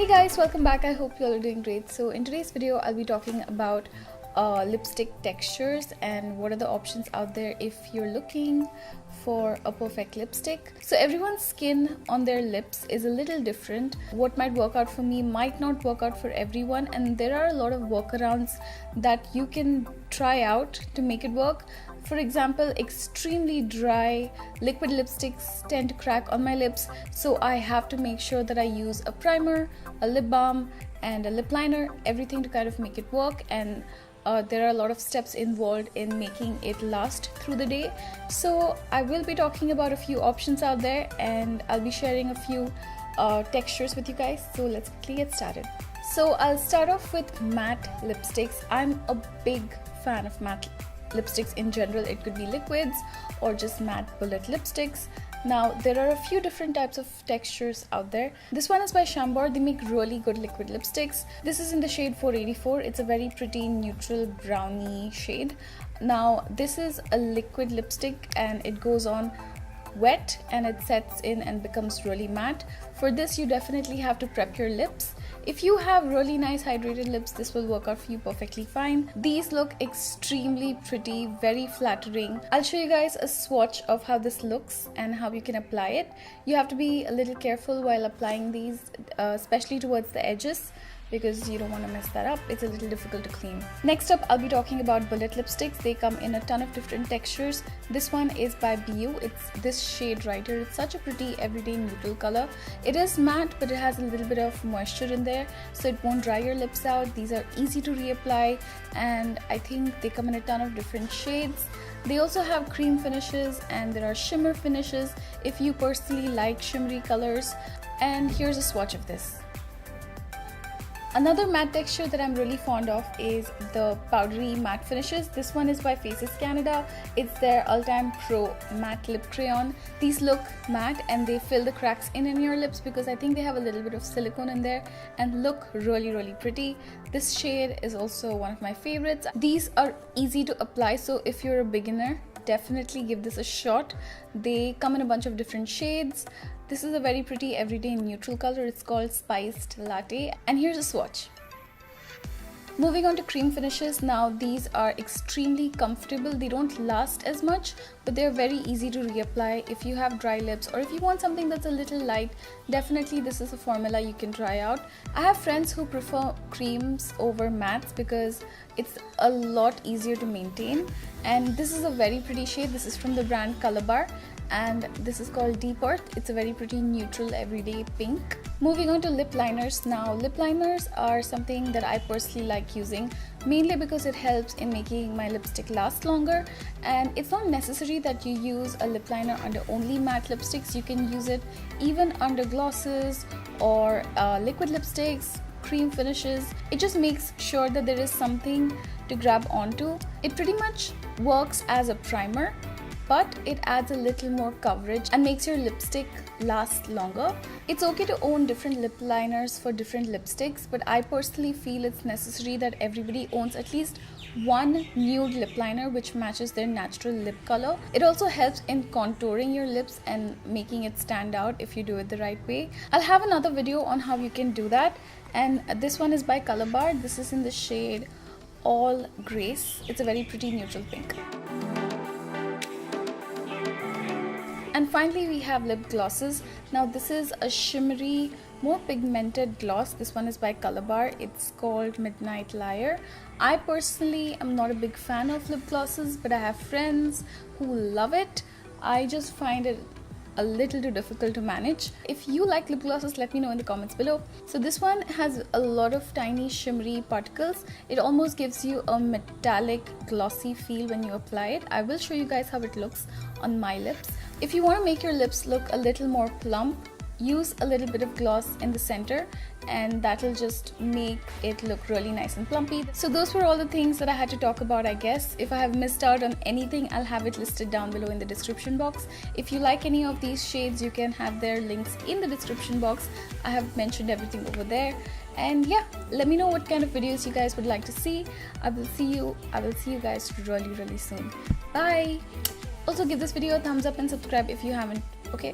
Hey guys, welcome back. I hope you all are doing great. So in today's video I'll be talking about lipstick textures and what are the options out there if you're looking for a perfect lipstick. So everyone's skin on their lips is a little different. What might work out for me might not work out for everyone, and there are a lot of workarounds that you can try out to make it work. For example, extremely dry liquid lipsticks tend to crack on my lips, so I have to make sure that I use a primer, a lip balm and a lip liner, everything to kind of make it work. And there are a lot of steps involved in making it last through the day. So I will be talking about a few options out there, and I'll be sharing a few textures with you guys. So let's quickly get started. So I'll start off with matte lipsticks. I'm a big fan of matte lipsticks in general. It could be liquids or just matte bullet lipsticks. Now there are a few different types of textures out there. This one is by Chambor. They make really good liquid lipsticks. This is in the shade 484. It's a very pretty neutral brownie shade. Now this is a liquid lipstick and it goes on wet and it sets in and becomes really matte. For this you definitely have to prep your lips. If you have really nice hydrated lips, this will work out for you perfectly fine. These look extremely pretty, very flattering. I'll show you guys a swatch of how this looks and how you can apply it. You have to be a little careful while applying these, especially towards the edges, because you don't want to mess that up. It's a little difficult to clean. Next up, I'll be talking about bullet lipsticks. They come in a ton of different textures. This one is by BeYu. It's this shade right here. It's such a pretty everyday neutral color. It is matte, but it has a little bit of moisture in there, so it won't dry your lips out. These are easy to reapply, and I think they come in a ton of different shades. They also have cream finishes and there are shimmer finishes if you personally like shimmery colors. And here's a swatch of this. Another matte texture that I'm really fond of is the powdery matte finishes. This one is by Faces Canada. It's their Ultimattee Pro Matte Lip Crayon. These look matte and they fill the cracks in your lips because I think they have a little bit of silicone in there and look really pretty. This shade is also one of my favorites. These are easy to apply, so if you're a beginner, definitely give this a shot. They come in a bunch of different shades. This is a very pretty everyday neutral color. It's called Spiced Latte, and here's a swatch. Moving on to cream finishes. Now these are extremely comfortable. They don't last as much, but they're very easy to reapply. If you have dry lips or if you want something that's a little light, definitely this is a formula you can try out. I have friends who prefer creams over mattes because it's a lot easier to maintain, and this is a very pretty shade. This is from the brand Colorbar and this is called Deep Earth. It's a very pretty neutral everyday pink. Moving on to lip liners. Now lip liners are something that I personally like using, mainly because it helps in making my lipstick last longer, and it's not necessary that you use a lip liner under only matte lipsticks. You can use it even under glosses or liquid lipsticks, cream finishes. It just makes sure that there is something to grab onto. It pretty much works as a primer, but it adds a little more coverage and makes your lipstick last longer. It's okay to own different lip liners for different lipsticks, but I personally feel it's necessary that everybody owns at least one nude lip liner which matches their natural lip color. It also helps in contouring your lips and making it stand out if you do it the right way. I'll have another video on how you can do that, and this one is by Colorbar. This is in the shade All Grace. It's a very pretty neutral pink. And finally we have lip glosses. Now this is a shimmery, more pigmented gloss. This one is by Colorbar. It's called Midnight Liar. I personally am not a big fan of lip glosses, but I have friends who love it. I just find it a little too difficult to manage. If you like lip glosses, let me know in the comments below. So this one has a lot of tiny shimmery particles. It almost gives you a metallic glossy feel when you apply it. I will show you guys how it looks on my lips. If you want to make your lips look a little more plump, use a little bit of gloss in the center and that'll just make it look really nice and plumpy. So those were all the things that I had to talk about, I guess. If I have missed out on anything, I'll have it listed down below in the description box. If you like any of these shades, you can have their links in the description box. I have mentioned everything over there. And yeah, let me know what kind of videos you guys would like to see. I will see you guys really soon. Bye. Also give this video a thumbs up and subscribe if you haven't. Okay.